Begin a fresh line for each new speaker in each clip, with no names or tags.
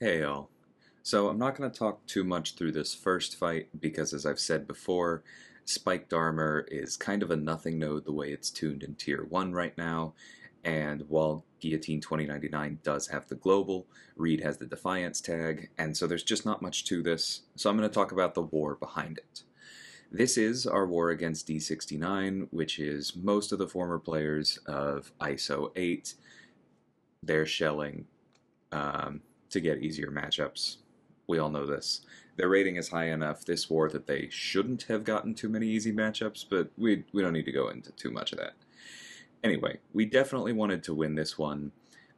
Hey y'all. So I'm not going to talk too much through this first fight because as I've said before, spiked armor is kind of a nothing node the way it's tuned in tier 1 right now, and while Guillotine 2099 does have the global, Reed has the Defiance tag, and so there's just not much to this, so I'm going to talk about the war behind it. This is our war against D69, which is most of the former players of ISO 8. They're shelling to get easier matchups. We all know this. Their rating is high enough this war that they shouldn't have gotten too many easy matchups, but we don't need to go into too much of that. Anyway, we definitely wanted to win this one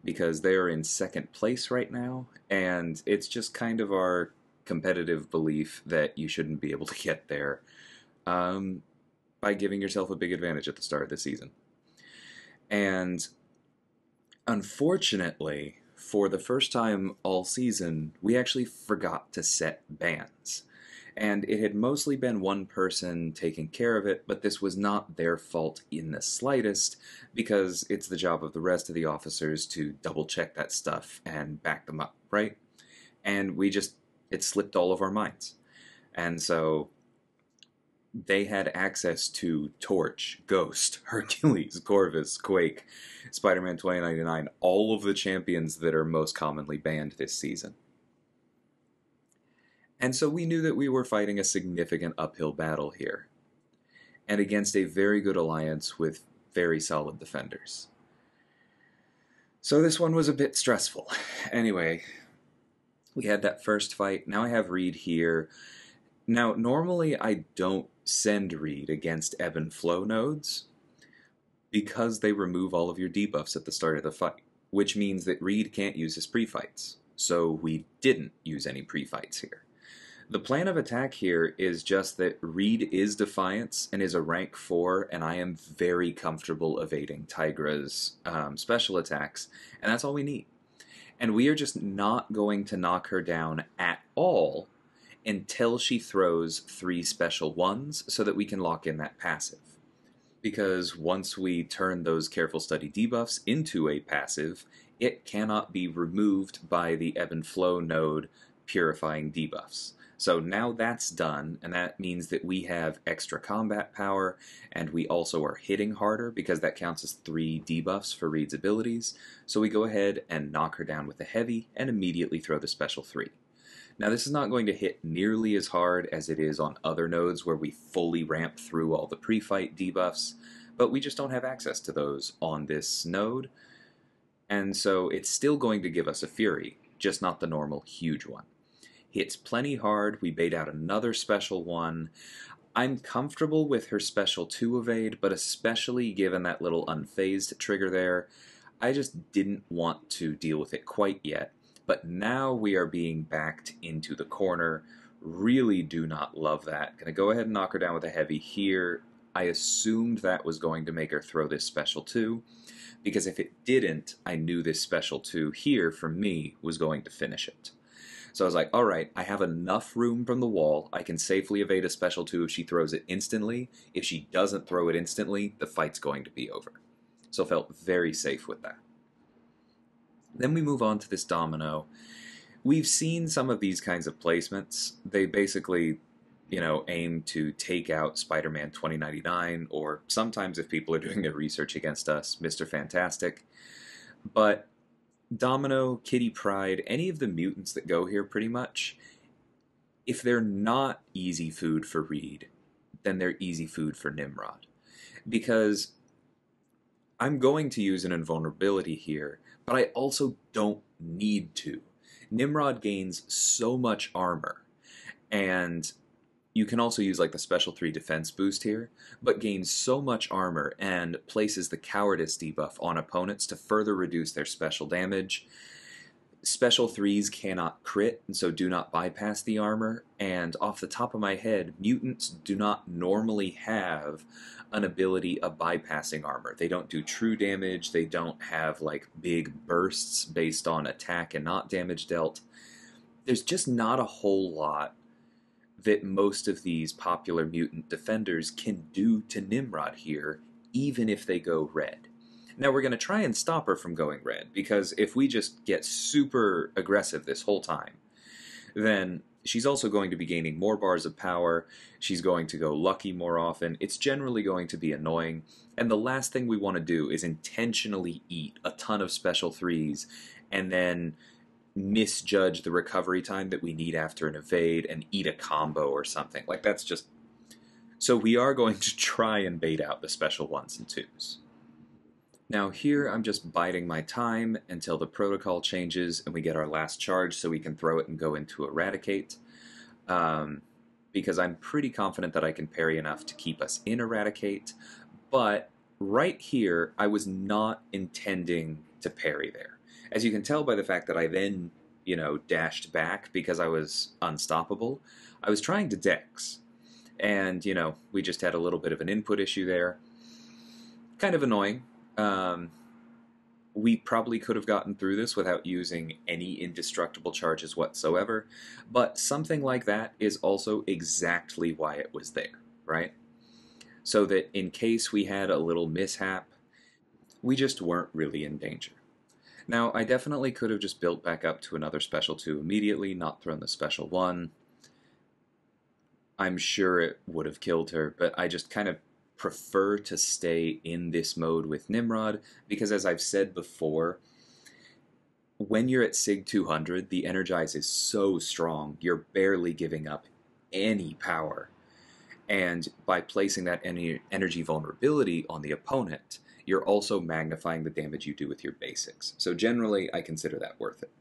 because they are in second place right now, and it's just kind of our competitive belief that you shouldn't be able to get there by giving yourself a big advantage at the start of the season. And unfortunately, for the first time all season, we actually forgot to set bans. And it had mostly been one person taking care of it, but this was not their fault in the slightest, because it's the job of the rest of the officers to double check that stuff and back them up, right? And it slipped all of our minds. And so they had access to Torch, Ghost, Hercules, Corvus, Quake, Spider-Man 2099, all of the champions that are most commonly banned this season. And so we knew that we were fighting a significant uphill battle here, and against a very good alliance with very solid defenders. So this one was a bit stressful. Anyway, we had that first fight. Now I have Reed here. Now, normally I don't send Reed against ebb and flow nodes because they remove all of your debuffs at the start of the fight, which means that Reed can't use his pre-fights. So we didn't use any pre-fights here. The plan of attack here is just that Reed is Defiance and is a rank 4, and I am very comfortable evading Tigra's special attacks, and that's all we need. And we are just not going to knock her down at all until she throws 3 special ones so that we can lock in that passive. Because once we turn those Careful Study debuffs into a passive, it cannot be removed by the Ebb and Flow node purifying debuffs. So now that's done, and that means that we have extra combat power, and we also are hitting harder because that counts as 3 debuffs for Reed's abilities. So we go ahead and knock her down with a heavy and immediately throw the special 3. Now this is not going to hit nearly as hard as it is on other nodes where we fully ramp through all the pre-fight debuffs, but we just don't have access to those on this node, and so it's still going to give us a Fury, just not the normal huge one. Hits plenty hard, we bait out another special one. I'm comfortable with her special 2 evade, but especially given that little unfazed trigger there, I just didn't want to deal with it quite yet. But now we are being backed into the corner. Really do not love that. Gonna go ahead and knock her down with a heavy here. I assumed that was going to make her throw this special 2, because if it didn't, I knew this special 2 here, for me, was going to finish it. So I was like, alright, I have enough room from the wall. I can safely evade a special 2 if she throws it instantly. If she doesn't throw it instantly, the fight's going to be over. So I felt very safe with that. Then we move on to this Domino. We've seen some of these kinds of placements. They basically, aim to take out Spider-Man 2099, or sometimes if people are doing their research against us, Mr. Fantastic. But Domino, Kitty Pryde, any of the mutants that go here pretty much, if they're not easy food for Reed, then they're easy food for Nimrod. Because I'm going to use an invulnerability here, but I also don't need to. Nimrod gains so much armor, and you can also use like the special 3 defense boost here, but gains so much armor and places the cowardice debuff on opponents to further reduce their special damage. Special 3s cannot crit, and so do not bypass the armor, and off the top of my head, mutants do not normally have an ability of bypassing armor. They don't do true damage, they don't have like big bursts based on attack and not damage dealt. There's just not a whole lot that most of these popular mutant defenders can do to Nimrod here, even if they go red. Now we're going to try and stop her from going red, because if we just get super aggressive this whole time, then she's also going to be gaining more bars of power, she's going to go lucky more often, it's generally going to be annoying, and the last thing we want to do is intentionally eat a ton of special threes and then misjudge the recovery time that we need after an evade and eat a combo or something. Like, that's just... So we are going to try and bait out the special 1s and 2s. Now here I'm just biding my time until the protocol changes and we get our last charge so we can throw it and go into Eradicate. Because I'm pretty confident that I can parry enough to keep us in Eradicate, but right here I was not intending to parry there. As you can tell by the fact that I then, dashed back because I was unstoppable, I was trying to dex. And, we just had a little bit of an input issue there. Kind of annoying. We probably could have gotten through this without using any indestructible charges whatsoever, but something like that is also exactly why it was there, right? So that in case we had a little mishap, we just weren't really in danger. Now, I definitely could have just built back up to another special 2 immediately, not thrown the special 1. I'm sure it would have killed her, but I just kind of prefer to stay in this mode with Nimrod, because as I've said before, when you're at SIG 200, the Energize is so strong, you're barely giving up any power. And by placing that energy vulnerability on the opponent, you're also magnifying the damage you do with your basics. So generally, I consider that worth it.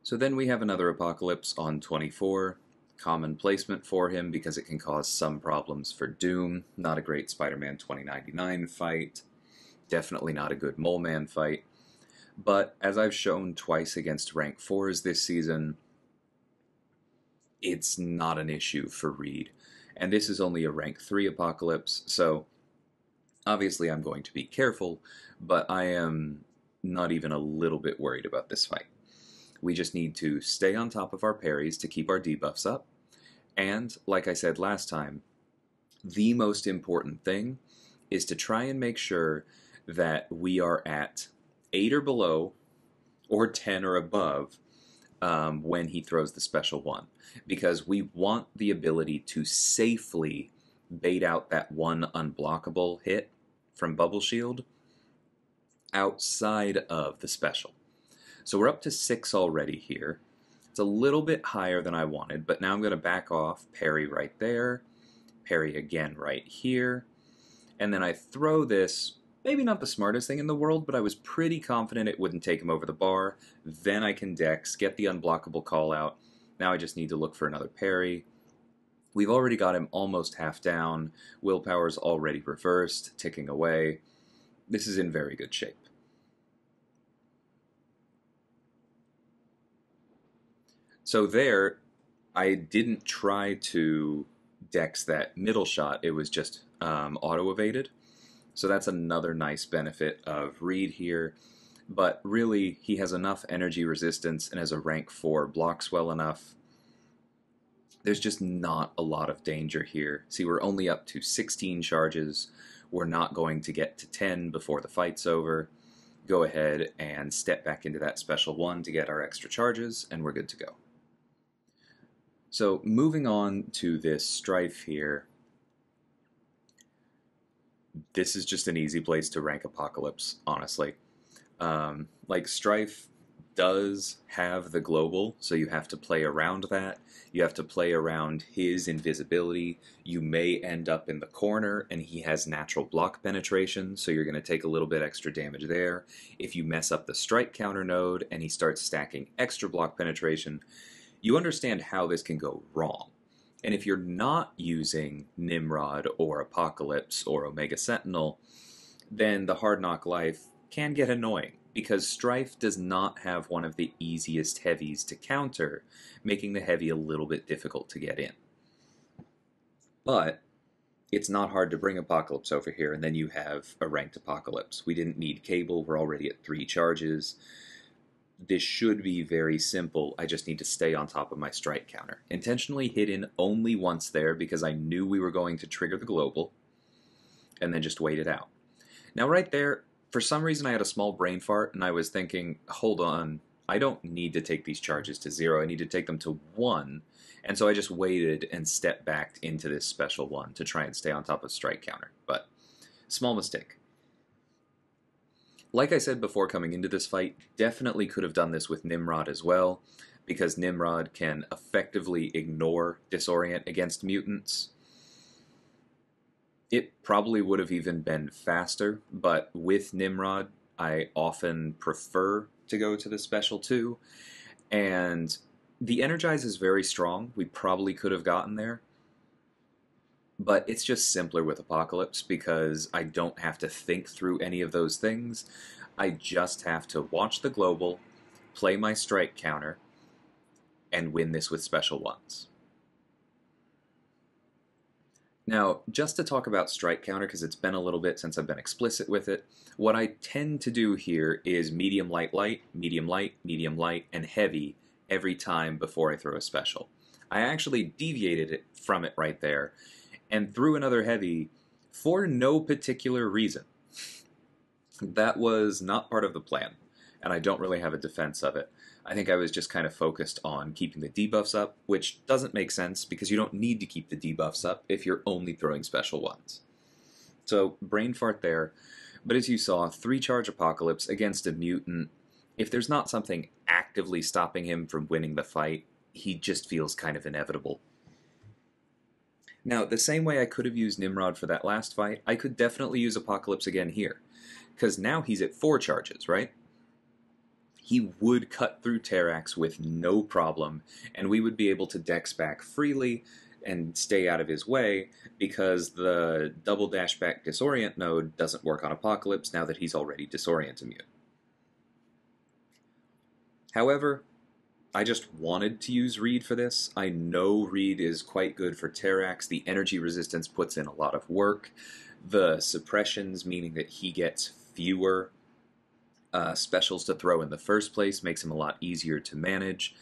So then we have another Apocalypse on 24. Common placement for him because it can cause some problems for Doom. Not a great Spider-Man 2099 fight. Definitely not a good Mole Man fight. But as I've shown twice against rank 4s this season, it's not an issue for Reed. And this is only a rank 3 Apocalypse, so obviously I'm going to be careful, but I am not even a little bit worried about this fight. We just need to stay on top of our parries to keep our debuffs up. And, like I said last time, the most important thing is to try and make sure that we are at 8 or below, or 10 or above, when he throws the special 1. Because we want the ability to safely bait out that one unblockable hit from Bubble Shield outside of the special. So we're up to 6 already here. It's a little bit higher than I wanted, but now I'm going to back off, parry right there, parry again right here, and then I throw this, maybe not the smartest thing in the world, but I was pretty confident it wouldn't take him over the bar. Then I can dex, get the unblockable call out. Now I just need to look for another parry. We've already got him almost half down. Willpower's already reversed, ticking away. This is in very good shape. So there, I didn't try to dex that middle shot, it was just auto-evaded. So that's another nice benefit of Reed here. But really, he has enough energy resistance and as a rank 4 blocks well enough. There's just not a lot of danger here. See, we're only up to 16 charges. We're not going to get to 10 before the fight's over. Go ahead and step back into that special 1 to get our extra charges, and we're good to go. So moving on to this Stryfe here, this is just an easy place to rank Apocalypse, honestly. Like, Stryfe does have the global, so you have to play around that. You have to play around his invisibility. You may end up in the corner, and he has natural block penetration, so you're going to take a little bit extra damage there. If you mess up the strike counter node, and he starts stacking extra block penetration, you understand how this can go wrong. And if you're not using Nimrod or Apocalypse or Omega Sentinel, then the Hard Knock Life can get annoying, because Stryfe does not have one of the easiest heavies to counter, making the heavy a little bit difficult to get in. But it's not hard to bring Apocalypse over here, and then you have a ranked Apocalypse. We didn't need Cable, we're already at 3 charges. This should be very simple. I just need to stay on top of my strike counter. Intentionally hit in only once there because I knew we were going to trigger the global, and then just wait it out. Now right there, for some reason I had a small brain fart and I was thinking, hold on, I don't need to take these charges to 0, I need to take them to 1. And so I just waited and stepped back into this special 1 to try and stay on top of strike counter. But small mistake. Like I said before coming into this fight, definitely could have done this with Nimrod as well, because Nimrod can effectively ignore Disorient against mutants. It probably would have even been faster, but with Nimrod, I often prefer to go to the special 2, and the Energize is very strong. We probably could have gotten there, but it's just simpler with Apocalypse because I don't have to think through any of those things. I just have to watch the global, play my strike counter, and win this with special 1s. Now, just to talk about strike counter, because it's been a little bit since I've been explicit with it, what I tend to do here is medium, light, light, medium, light, and heavy every time before I throw a special. I actually deviated it from it right there and threw another heavy for no particular reason. That was not part of the plan, and I don't really have a defense of it. I think I was just kind of focused on keeping the debuffs up, which doesn't make sense because you don't need to keep the debuffs up if you're only throwing special 1s. So, brain fart there, but as you saw, 3-charge Apocalypse against a mutant, if there's not something actively stopping him from winning the fight, he just feels kind of inevitable. Now, the same way I could have used Nimrod for that last fight, I could definitely use Apocalypse again here, because now he's at 4 charges, right? He would cut through Terrax with no problem, and we would be able to dex back freely and stay out of his way, because the double dash back disorient node doesn't work on Apocalypse now that he's already disorient immune. However, I just wanted to use Reed for this. I know Reed is quite good for Terrax. The energy resistance puts in a lot of work. The suppressions, meaning that he gets fewer specials to throw in the first place, makes him a lot easier to manage.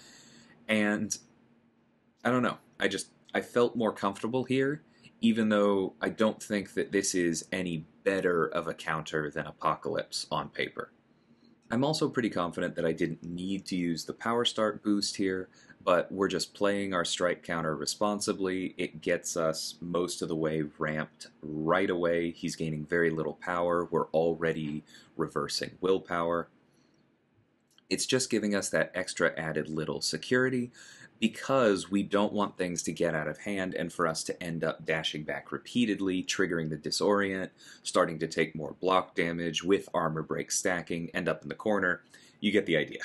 And I don't know, I felt more comfortable here, even though I don't think that this is any better of a counter than Apocalypse on paper. I'm also pretty confident that I didn't need to use the Power Start boost here, but we're just playing our strike counter responsibly. It gets us most of the way ramped right away. He's gaining very little power. We're already reversing willpower. It's just giving us that extra added little security because we don't want things to get out of hand and for us to end up dashing back repeatedly, triggering the disorient, starting to take more block damage with armor break stacking, end up in the corner. You get the idea.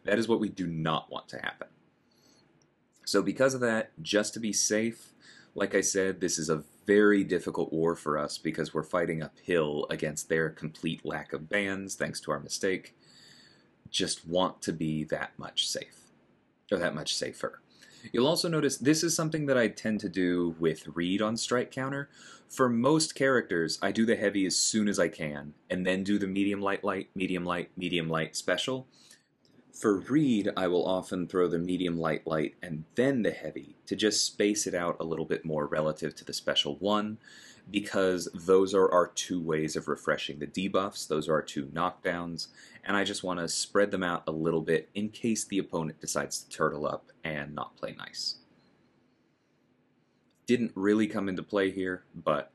That is what we do not want to happen. So because of that, just to be safe, like I said, this is a very difficult war for us because we're fighting uphill against their complete lack of bans, thanks to our mistake. Just want to be that much safe, or that much safer. You'll also notice this is something that I tend to do with Reed on strike counter. For most characters, I do the heavy as soon as I can, and then do the medium light light, medium light special. For Reed, I will often throw the medium light light and then the heavy to just space it out a little bit more relative to the special 1, because those are our 2 ways of refreshing the debuffs, those are our 2 knockdowns, and I just want to spread them out a little bit in case the opponent decides to turtle up and not play nice. Didn't really come into play here, but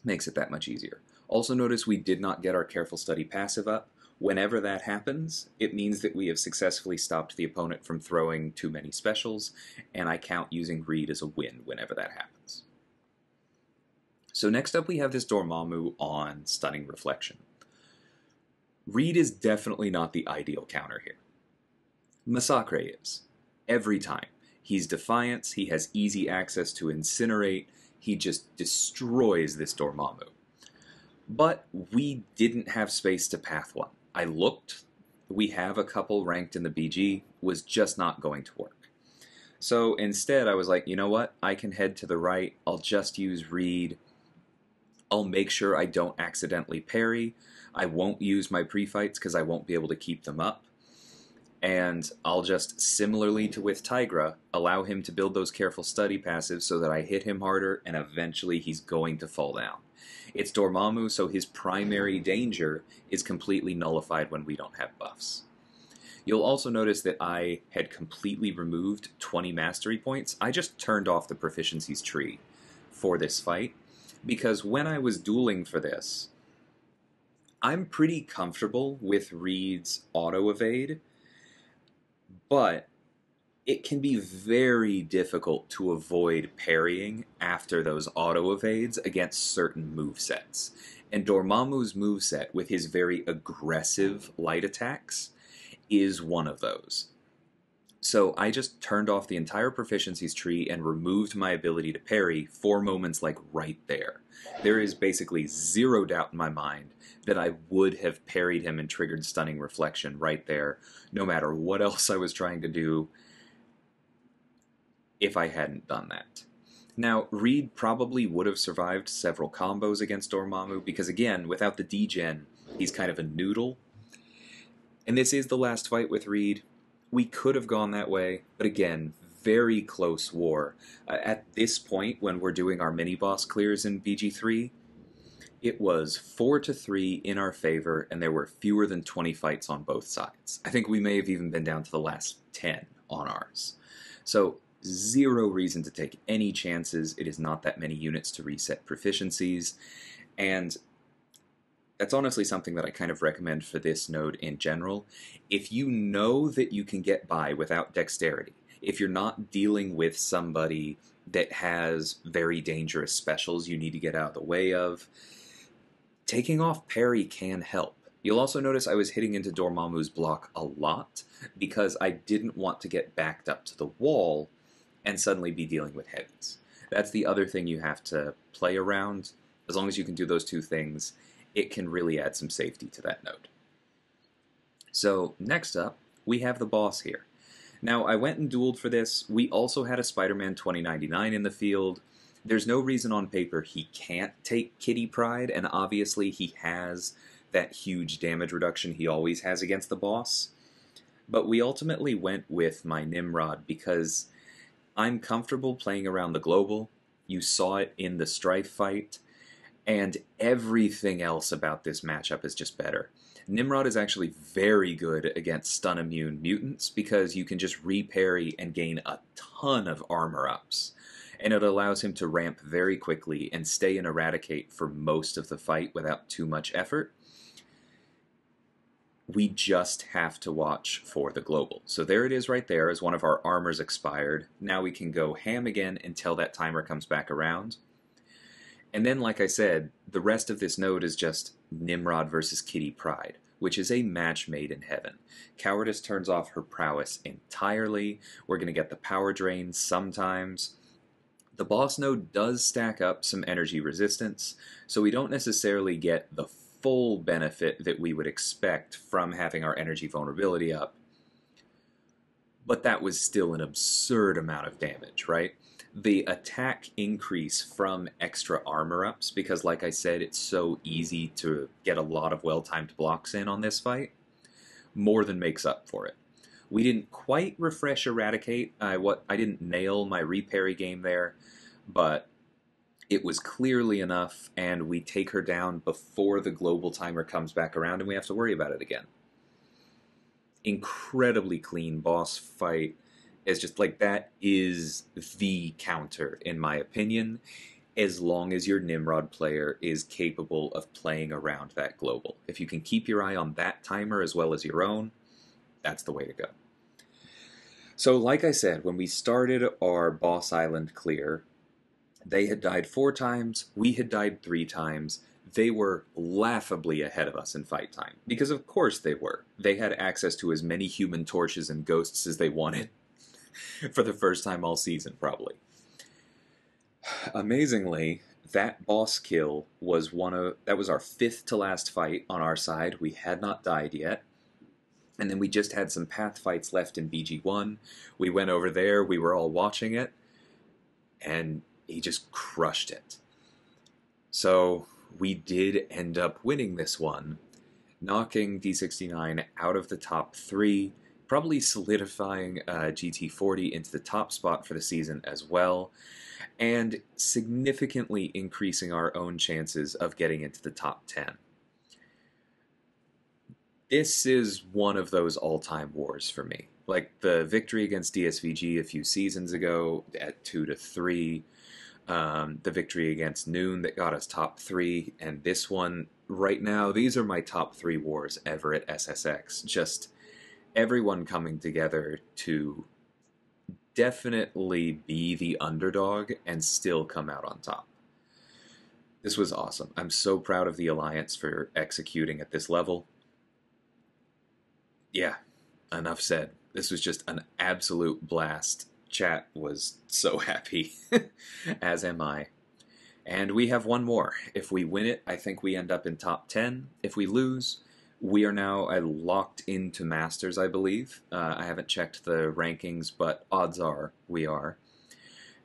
makes it that much easier. Also notice we did not get our Careful Study passive up. Whenever that happens, it means that we have successfully stopped the opponent from throwing too many specials, and I count using Reed as a win whenever that happens. So next up we have this Dormammu on Stunning Reflection. Reed is definitely not the ideal counter here. Massacre is. Every time. He's Defiance, he has easy access to Incinerate, he just destroys this Dormammu. But we didn't have space to path one. I looked, we have a couple ranked in the BG, was just not going to work. So instead I was like, you know what, I can head to the right, I'll just use Reed, I'll make sure I don't accidentally parry, I won't use my pre-fights because I won't be able to keep them up, and I'll just, similarly to with Tigra, allow him to build those Careful Study passives so that I hit him harder and eventually he's going to fall down. It's Dormammu, so his primary danger is completely nullified when we don't have buffs. You'll also notice that I had completely removed 20 mastery points. I just turned off the proficiencies tree for this fight, because when I was dueling for this, I'm pretty comfortable with Reed's auto-evade, but it can be very difficult to avoid parrying after those auto-evades against certain movesets. And Dormammu's moveset, with his very aggressive light attacks, is one of those. So I just turned off the entire proficiencies tree and removed my ability to parry for moments like right there. There is basically zero doubt in my mind that I would have parried him and triggered Stunning Reflection right there, no matter what else I was trying to do, if I hadn't done that. Now, Reed probably would have survived several combos against Dormammu, because again, without the degen, he's kind of a noodle. And this is the last fight with Reed. We could have gone that way, but again, very close war. At this point, when we're doing our mini-boss clears in BG3, it was 4-3 in our favor, and there were fewer than 20 fights on both sides. I think we may have even been down to the last 10 on ours. So, zero reason to take any chances. It is not that many units to reset proficiencies, and that's honestly something that I kind of recommend for this node in general. If you know that you can get by without dexterity, if you're not dealing with somebody that has very dangerous specials you need to get out of the way of, taking off parry can help. You'll also notice I was hitting into Dormammu's block a lot because I didn't want to get backed up to the wall and suddenly be dealing with heavies. That's the other thing you have to play around. As long as you can do those two things, it can really add some safety to that node. So next up, we have the boss here. Now, I went and dueled for this. We also had a Spider-Man 2099 in the field. There's no reason on paper he can't take Kitty Pryde, and obviously he has that huge damage reduction he always has against the boss. But we ultimately went with my Nimrod because I'm comfortable playing around the global. You saw it in the Stryfe fight, and everything else about this matchup is just better. Nimrod is actually very good against stun-immune mutants because you can just re-parry and gain a ton of armor ups. And it allows him to ramp very quickly and stay in Eradicate for most of the fight without too much effort. We just have to watch for the global. So there it is right there as one of our armors expired. Now we can go ham again until that timer comes back around. And then, like I said, the rest of this node is just Nimrod versus Kitty Pryde, which is a match made in heaven. Cowardice turns off her prowess entirely. We're going to get the power drain sometimes. The boss node does stack up some energy resistance, so we don't necessarily get the full benefit that we would expect from having our energy vulnerability up. But that was still an absurd amount of damage, right? The attack increase from extra armor ups, because like I said, it's so easy to get a lot of well-timed blocks in on this fight, more than makes up for it. We didn't quite refresh Eradicate. I didn't nail my reparry game there, but it was clearly enough, and we take her down before the global timer comes back around and we have to worry about it again. Incredibly clean boss fight. It's just like, that is the counter, in my opinion, as long as your Nimrod player is capable of playing around that global. If you can keep your eye on that timer as well as your own, that's the way to go. So like I said, when we started our boss island clear, they had died 4 times, we had died 3 times. They were laughably ahead of us in fight time, because of course they were. They had access to as many human torches and ghosts as they wanted. For the first time all season, probably. Amazingly, that boss kill was that was our 5th to last fight on our side. We had not died yet. And then we just had some path fights left in BG1. We went over there, we were all watching it, and he just crushed it. So we did end up winning this one, knocking D69 out of the top 3, probably solidifying GT40 into the top spot for the season as well, and significantly increasing our own chances of getting into the top 10. This is one of those all-time wars for me. Like the victory against DSVG a few seasons ago at 2-3, the victory against Noon that got us top 3, and this one right now, these are my top 3 wars ever at SSx. Just everyone coming together to definitely be the underdog and still come out on top. This was awesome. I'm so proud of the Alliance for executing at this level. Yeah, enough said. This was just an absolute blast. Chat was so happy, as am I. And we have one more. If we win it, I think we end up in top 10. If we lose, we are now locked into Masters, I believe. I haven't checked the rankings, but odds are we are.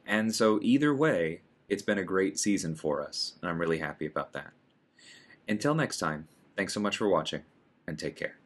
And so either way, it's been a great season for us, and I'm really happy about that. Until next time, thanks so much for watching, and take care.